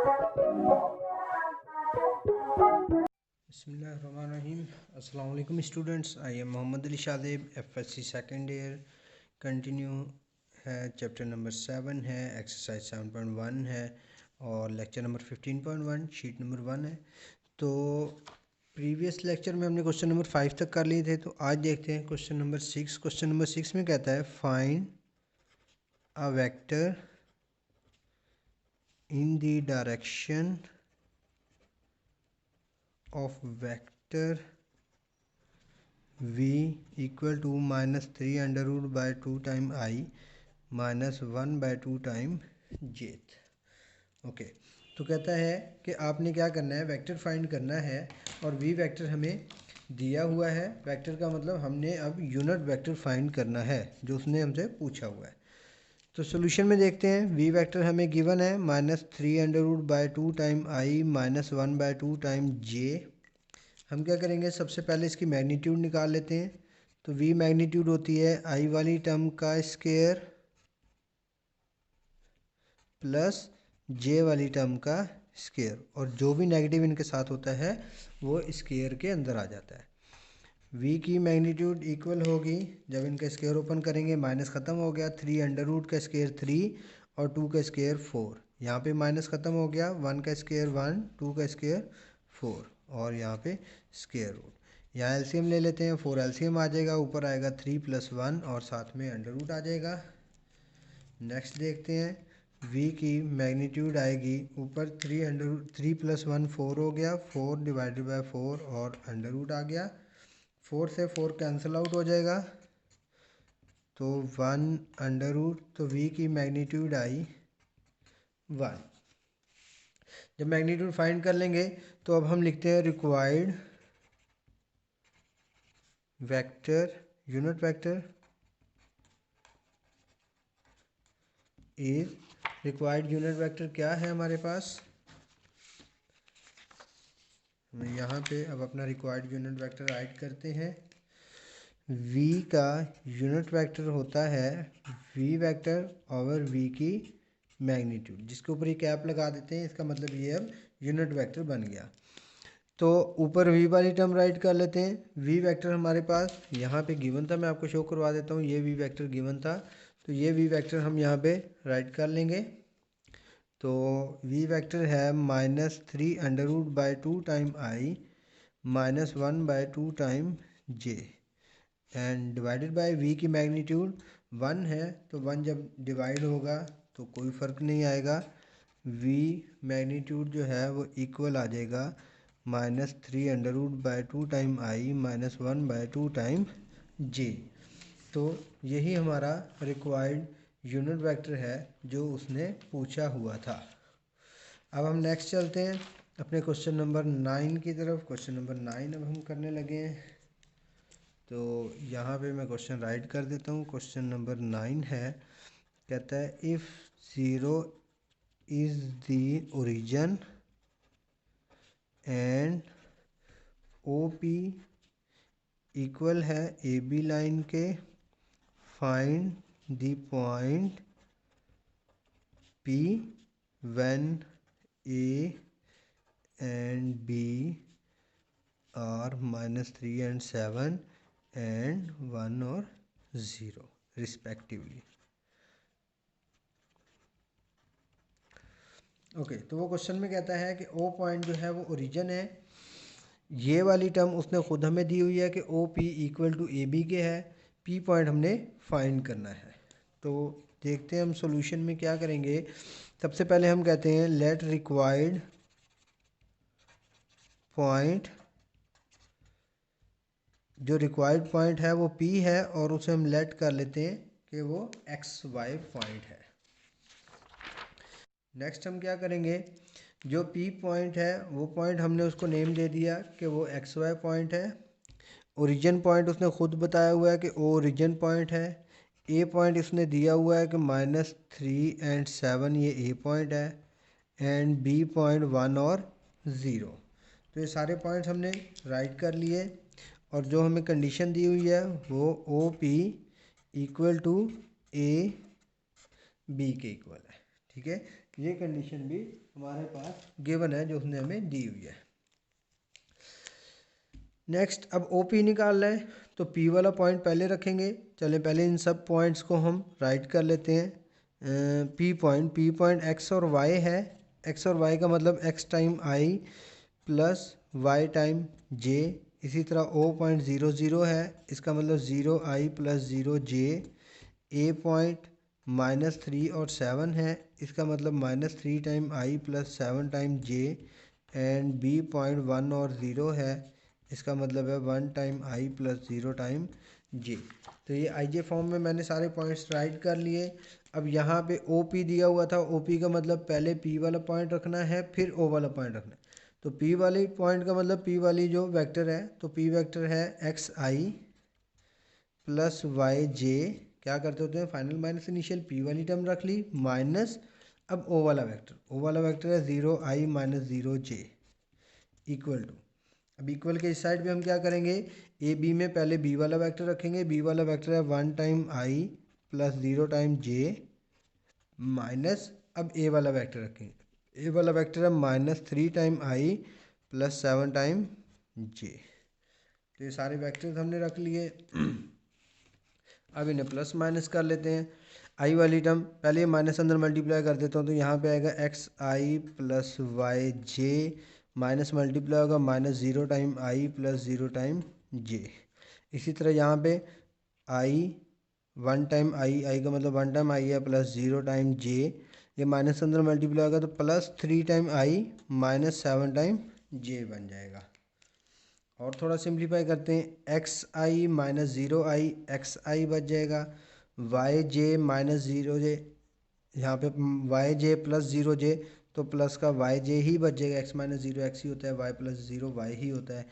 बिस्मिल्लाहिर्रहमानिर्रहीम। अस्सलाम वालेकुम students, I am Mohammad Ali Shadab, FSc second year. Continue है, चैप्टर नंबर 7 है, एक्सरसाइज 7.1 है और लेक्चर नंबर 15.1 शीट नंबर 1 है। तो प्रीवियस लेक्चर में हमने क्वेश्चन नंबर 5 तक कर लिए थे, तो आज देखते हैं क्वेश्चन नंबर 6। क्वेश्चन नंबर 6 में कहता है find a vector in the direction of vector v equal to -3 under root by 2 time I minus 1 by 2 time j। Okay, तो कहता है कि आपने क्या करना है, वेक्टर फाइंड करना है और v वेक्टर हमें दिया हुआ है। वेक्टर का मतलब हमने अब यूनिट वेक्टर फाइंड करना है जो उसने हमसे पूछा हुआ है। तो सोल्यूशन में देखते हैं, v वेक्टर हमें गिवन है -3 under root by 2 time i minus 1 by 2 time j। हम क्या करेंगे, सबसे पहले इसकी मैग्नीट्यूड निकाल लेते हैं। तो v मैग्नीट्यूड होती है i वाली टर्म का स्क्वायर प्लस j वाली टर्म का स्क्वायर, और जो भी नेगेटिव इनके साथ होता है वो स्क्वायर के अंदर आ जाता है। v की मैग्नीट्यूड इक्वल होगी, जब इनका स्क्वायर ओपन करेंगे माइनस ख़त्म हो गया, 3 अंडर रूट का स्क्वायर 3 और 2 का स्क्वायर 4। यहाँ पे माइनस ख़त्म हो गया, 1 का स्क्वायर 1, 2 का स्क्वायर 4 और यहाँ पे स्क्वायर रूट। यहाँ एलसीएम ले लेते हैं, 4 एलसीएम आ जाएगा, ऊपर आएगा 3 + 1 और साथ में अंडर रूट आ जाएगा। नेक्स्ट देखते हैं, v की मैग्नीट्यूड आएगी ऊपर 3 + 1 4 हो गया, 4 डिवाइडेड बाय 4 और अंडर रूट आ गया। 4 से 4 कैंसिल आउट हो जाएगा तो 1 अंडर रूट। तो v की मैग्नीट्यूड आई 1। जब मैग्नीट्यूड फाइंड कर लेंगे तो अब हम लिखते हैं required vector, unit vector is, required unit vector क्या है हमारे पास। हम यहाँ पे अब अपना रिक्वायर्ड यूनिट वेक्टर राइट करते हैं। v का यूनिट वेक्टर होता है v वेक्टर ओवर v की मैग्नीट्यूड, जिसके ऊपर ये कैप लगा देते हैं, इसका मतलब ये अब यूनिट वेक्टर बन गया। तो ऊपर v वाली टर्म राइट कर लेते हैं। v वेक्टर हमारे पास यहाँ पे गिवन था, मैं आपको शो करवा देता हूँ, ये v वेक्टर गिवन था, तो ये v वेक्टर हम यहाँ पे राइट कर लेंगे। तो v वेक्टर है -3 under root by 2 time i minus 1 by 2 time j and divided by v की मैग्नीट्यूड 1 है, तो 1 जब डिवाइड होगा तो कोई फ़र्क नहीं आएगा, v मैग्नीट्यूड जो है वो इक्वल आ जाएगा -3 under root by 2 time i minus 1 by 2 time j। तो यही हमारा रिक्वायर्ड यूनिट वेक्टर है जो उसने पूछा हुआ था। अब हम नेक्स्ट चलते हैं अपने क्वेश्चन नंबर 9 की तरफ। क्वेश्चन नंबर 9 अब हम करने लगे हैं, तो यहाँ पे मैं क्वेश्चन राइट कर देता हूँ। क्वेश्चन नंबर 9 है, कहता है if 0 is the origin and O P equal है ए बी लाइन के, find the point P when A and B are -3 and 7 and 1 और 0 रिस्पेक्टिवली। ओके, तो वो क्वेश्चन में कहता है कि ओ पॉइंट जो है वो ओरिजिन है। ये वाली टर्म उसने खुद हमें दी हुई है कि O P equal to A B के है, पी पॉइंट हमने फाइंड करना है। तो देखते हैं हम सॉल्यूशन में क्या करेंगे। सबसे पहले हम कहते हैं लेट रिक्वायर्ड पॉइंट, जो रिक्वायर्ड पॉइंट है वो P है और उसे हम लेट कर लेते हैं कि वो XY पॉइंट है। नेक्स्ट हम क्या करेंगे, जो P पॉइंट है वो पॉइंट हमने उसको नेम दे दिया कि वो XY पॉइंट है। ओरिजिन पॉइंट उसने खुद बताया हुआ है कि वो ओरिजिन पॉइंट है। ए पॉइंट इसने दिया हुआ है कि -3 and 7 ये ए पॉइंट है, एंड बी पॉइंट 1 और 0। तो ये सारे पॉइंट्स हमने राइट कर लिए, और जो हमें कंडीशन दी हुई है वो O P equal to A B के इक्वल है। ठीक है, ये कंडीशन भी हमारे पास गिवन है जो उसने हमें दी हुई है। नेक्स्ट अब ओ पी निकालना है, तो पी वाला पॉइंट पहले रखेंगे। चले पहले इन सब पॉइंट्स को हम राइट कर लेते हैं। पी पॉइंट एक्स और वाई है। एक्स और वाई का मतलब x time i plus y time j. इसी तरह ओ पॉइंट 0 0 है, इसका मतलब 0 i plus 0 j। A point -3 और 7 है, इसका मतलब -3 time i plus 7 time j. And B point 1 और 0 है, इसका मतलब है 1 time i plus 0 time j. तो ये आई जे फॉर्म में मैंने सारे पॉइंट्स राइट कर लिए। अब यहाँ पे ओ पी दिया हुआ था, ओ पी का मतलब पहले पी वाला पॉइंट रखना है फिर ओ वाला पॉइंट रखना है। तो पी वाली पॉइंट का मतलब पी वाली जो वेक्टर है, तो पी वेक्टर है एक्स आई प्लस वाई जे। क्या करते होते हैं, फाइनल माइनस इनिशियल, पी वाली टर्म रख ली माइनस। अब ओ वाला वेक्टर है 0 i minus 0 j equal to. अब इक्वल के इस साइड पे हम क्या करेंगे, ए बी में पहले बी वाला वेक्टर रखेंगे। बी वाला वेक्टर है 1 time i plus 0 time J minus. अब ए वाला वेक्टर रखेंगे, ए वाला वेक्टर है -3 time i plus 7 time j. तो ये सारे वेक्टर्स हमने रख लिए। अब इन्हें प्लस माइनस कर लेते हैं। आई वाली टर्म पहले माइनस अंदर मल्टीप्लाई कर देता हूँ, तो यहाँ पे आएगा एक्स आई plus Y j minus multiply होगा -0 time i plus 0 time j. इसी तरह यहाँ पे आई 1 टाइम आई का मतलब 1 टाइम आई है प्लस 0 टाइम जे। ये माइनस अंदर मल्टीप्लाई होगा तो +3 time i minus 7 time j बन जाएगा। और थोड़ा सिंप्लीफाई करते हैं, x i minus 0 i x i बच जाएगा। वाई जे माइनस 0 j, यहाँ पे वाई जे प्लस 0 j, तो प्लस का वाई जे ही बच जाएगा। एक्स माइनस 0 एक्स ही होता है, वाई प्लस 0 वाई ही होता है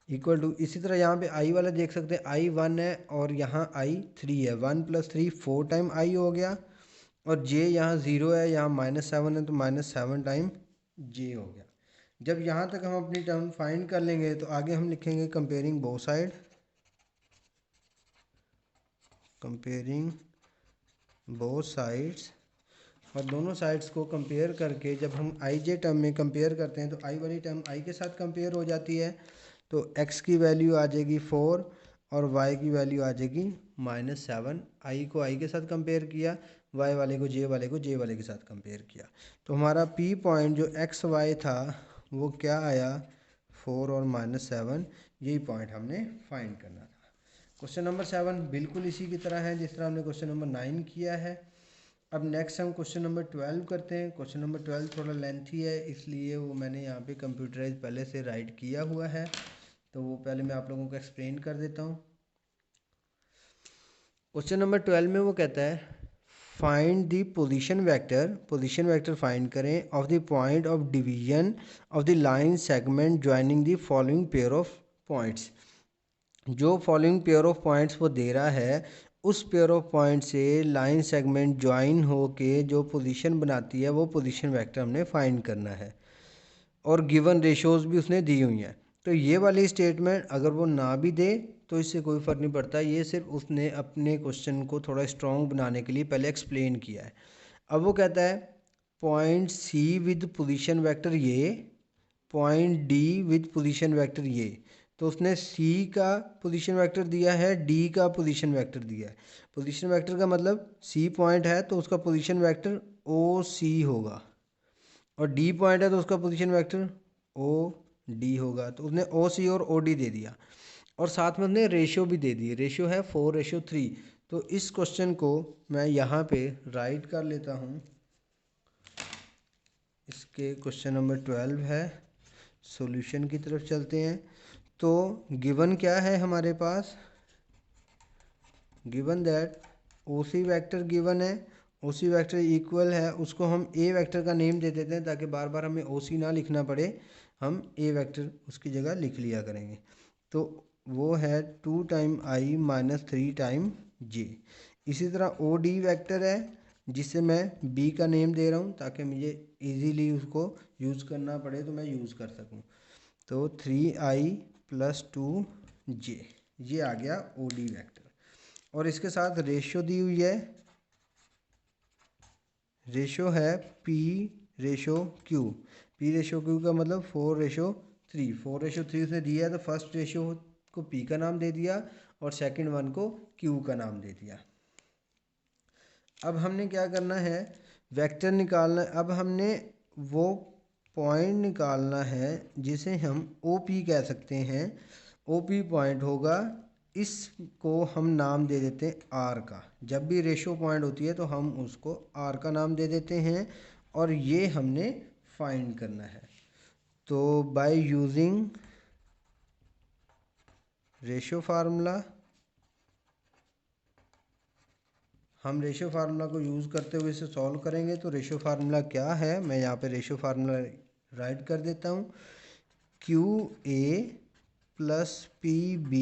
इक्वल टू। इसी तरह यहाँ पे आई वाला देख सकते हैं, आई 1 है और यहाँ आई 3 है। 1 + 3 4 टाइम आई हो गया, और जे यहाँ 0 है, यहाँ -7 है, तो -7 टाइम जे हो गया। जब यहाँ तक हम अपनी टर्म फाइंड कर लेंगे तो आगे हम लिखेंगे comparing both side. Comparing both sides, और दोनों साइड्स को कंपेयर करके जब हम आई जे टर्म में कंपेयर करते हैं तो आई वाली टर्म आई के साथ कंपेयर हो जाती है। तो x की वैल्यू आ जाएगी 4 और y की वैल्यू आ जाएगी -7। आई को आई के साथ कंपेयर किया, y वाले को j वाले के साथ कंपेयर किया। तो हमारा p पॉइंट जो x y था वो क्या आया, 4 और -7। यही पॉइंट हमने फाइंड करना था। क्वेश्चन नंबर 7 बिल्कुल इसी की तरह है जिस तरह हमने क्वेश्चन नंबर 9 किया है। अब नेक्स्ट हम क्वेश्चन नंबर 12 करते हैं। क्वेश्चन नंबर 12 थोड़ा लेंथी है, इसलिए वो मैंने यहाँ पे कंप्यूटराइज पहले से राइट किया हुआ है, तो वो पहले मैं आप लोगों को एक्सप्लेन कर देता हूँ। क्वेश्चन नंबर 12 में वो कहता है find the position vector find करें of the point of division of the line segment joining the following pair of points. जो फॉलोइंग पेयर ऑफ पॉइंट्स वो दे रहा है, उस पेयर ऑफ पॉइंट से लाइन सेगमेंट ज्वाइन हो के जो पोजीशन बनाती है वो पोजीशन वेक्टर हमने फाइंड करना है। और गिवन रेशोज़ भी उसने दी हुई हैं। तो ये वाली स्टेटमेंट अगर वो ना भी दे तो इससे कोई फ़र्क नहीं पड़ता, ये सिर्फ उसने अपने क्वेश्चन को थोड़ा स्ट्रॉन्ग बनाने के लिए पहले एक्सप्लेन किया है। अब वो कहता है point C with position vector ये, point D with position vector ये। तो उसने सी का पोजीशन वेक्टर दिया है, डी का पोजीशन वेक्टर दिया है। पोजीशन वेक्टर का मतलब सी पॉइंट है तो उसका पोजीशन वेक्टर ओ सी होगा, और डी पॉइंट है तो उसका पोजीशन वेक्टर ओ डी होगा। तो उसने ओ सी और ओ डी दे दिया, और साथ में उसने रेशियो भी दे दी, रेशियो है 4:3। तो इस क्वेश्चन को मैं यहाँ पे राइट कर लेता हूँ। इसके क्वेश्चन नंबर 12 है, सॉल्यूशन की तरफ चलते हैं। तो गिवन क्या है हमारे पास, given that O C vector given है, ओ सी वैक्टर इक्वल है, उसको हम ए वैक्टर का नेम दे देते हैं ताकि बार बार हमें ओ सी ना लिखना पड़े, हम ए वैक्टर उसकी जगह लिख लिया करेंगे। तो वो है 2 time i minus 3 time j. इसी तरह ओ डी वैक्टर है जिसे मैं बी का नेम दे रहा हूँ ताकि मुझे इजीली उसको यूज़ करना पड़े तो मैं यूज़ कर सकूँ। तो 3i प्लस 2j, ये आ गया ओ डी वैक्टर। और इसके साथ रेशियो दी हुई है, रेशो है P ratio Q। P ratio Q का मतलब 4:3। 4:3 उसने दिया है तो फर्स्ट रेशो को P का नाम दे दिया और सेकंड वन को Q का नाम दे दिया। अब हमने क्या करना है, वेक्टर निकालना। अब हमने वो पॉइंट निकालना है जिसे हम OP कह सकते हैं। OP पॉइंट होगा, इसको हम नाम दे देते हैं R का। जब भी रेशो पॉइंट होती है तो हम उसको R का नाम दे देते हैं और ये हमने फाइंड करना है। तो बाय यूजिंग रेशो फार्मूला, हम रेशो फार्मूला को यूज़ करते हुए इसे सॉल्व करेंगे। तो रेशो फार्मूला क्या है, मैं यहाँ पे रेशो फार्मूला राइट कर देता हूँ। QA + PB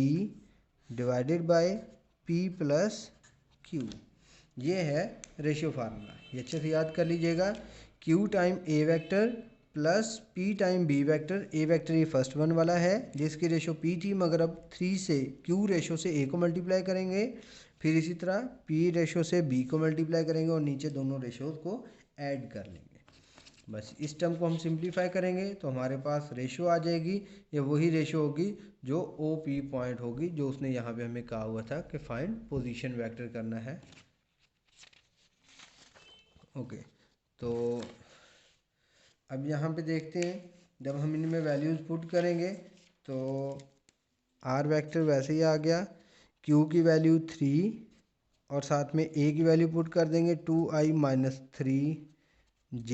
divided by P + Q, ये है रेशो फार्मूला। ये अच्छे से याद कर लीजिएगा। Q time A vector plus P time B vector. A vector ये फर्स्ट वन वाला है जिसकी रेशो P थी, मगर अब 3 से Q रेशो से A को मल्टीप्लाई करेंगे, फिर इसी तरह P रेशो से B को मल्टीप्लाई करेंगे और नीचे दोनों रेशोज़ को ऐड कर लेंगे। बस इस टर्म को हम सिंप्लीफाई करेंगे तो हमारे पास रेशो आ जाएगी। ये वही रेशो होगी जो OP पॉइंट होगी, जो उसने यहाँ पे हमें कहा हुआ था कि फाइंड पोजीशन वेक्टर करना है। ओके, तो अब यहाँ पे देखते हैं, जब हम इनमें वैल्यूज़ पुट करेंगे तो R वेक्टर वैसे ही आ गया। Q की वैल्यू 3 और साथ में A की वैल्यू पुट कर देंगे 2i - 3j।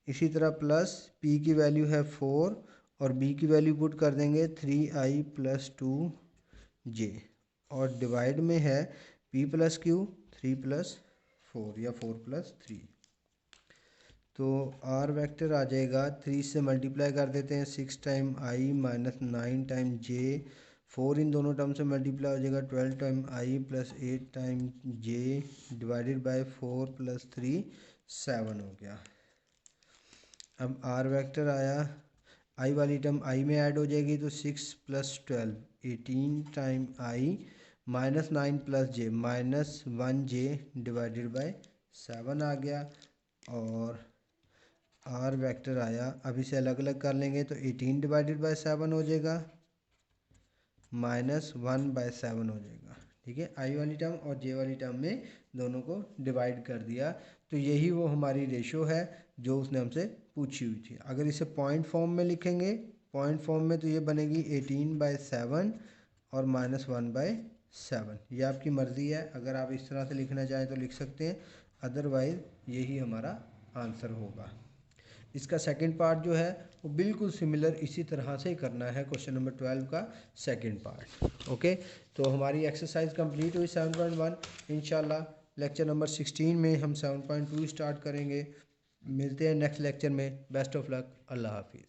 इसी तरह प्लस P की वैल्यू है 4 और B की वैल्यू पुट कर देंगे 3i + 2j और डिवाइड में है P + Q 3 + 4 या 4 + 3। तो R वेक्टर आ जाएगा, 3 से मल्टीप्लाई कर देते हैं 6 टाइम i - 9 टाइम j। 4 इन दोनों टर्म से मल्टीप्लाई हो जाएगा 12 time i + 8 time j divided by 4 + 3 7 हो गया। अब R वेक्टर आया, i वाली टर्म i में ऐड हो जाएगी तो 6 + 12 18 time i - 9 + j -1j divided by 7 आ गया। और R वेक्टर आया, अब इसे अलग अलग कर लेंगे तो 18 डिवाइडेड बाय 7 हो जाएगा -1/7 हो जाएगा। ठीक है, I वाली टर्म और J वाली टर्म में दोनों को डिवाइड कर दिया। तो यही वो हमारी रेशो है जो उसने हमसे पूछी हुई थी। अगर इसे पॉइंट फॉर्म में लिखेंगे, पॉइंट फॉर्म में, तो ये बनेगी 18/7 और -1/7। ये आपकी मर्ज़ी है, अगर आप इस तरह से लिखना चाहें तो लिख सकते हैं, अदरवाइज़ यही हमारा आंसर होगा। इसका सेकंड पार्ट जो है वो बिल्कुल सिमिलर इसी तरह से ही करना है, क्वेश्चन नंबर 12 का सेकंड पार्ट। ओके, तो हमारी एक्सरसाइज कंप्लीट हुई 7.1। इंशाल्लाह लेक्चर नंबर 16 में हम 7.2 स्टार्ट करेंगे। मिलते हैं नेक्स्ट लेक्चर में। बेस्ट ऑफ लक, अल्लाह हाफिज़।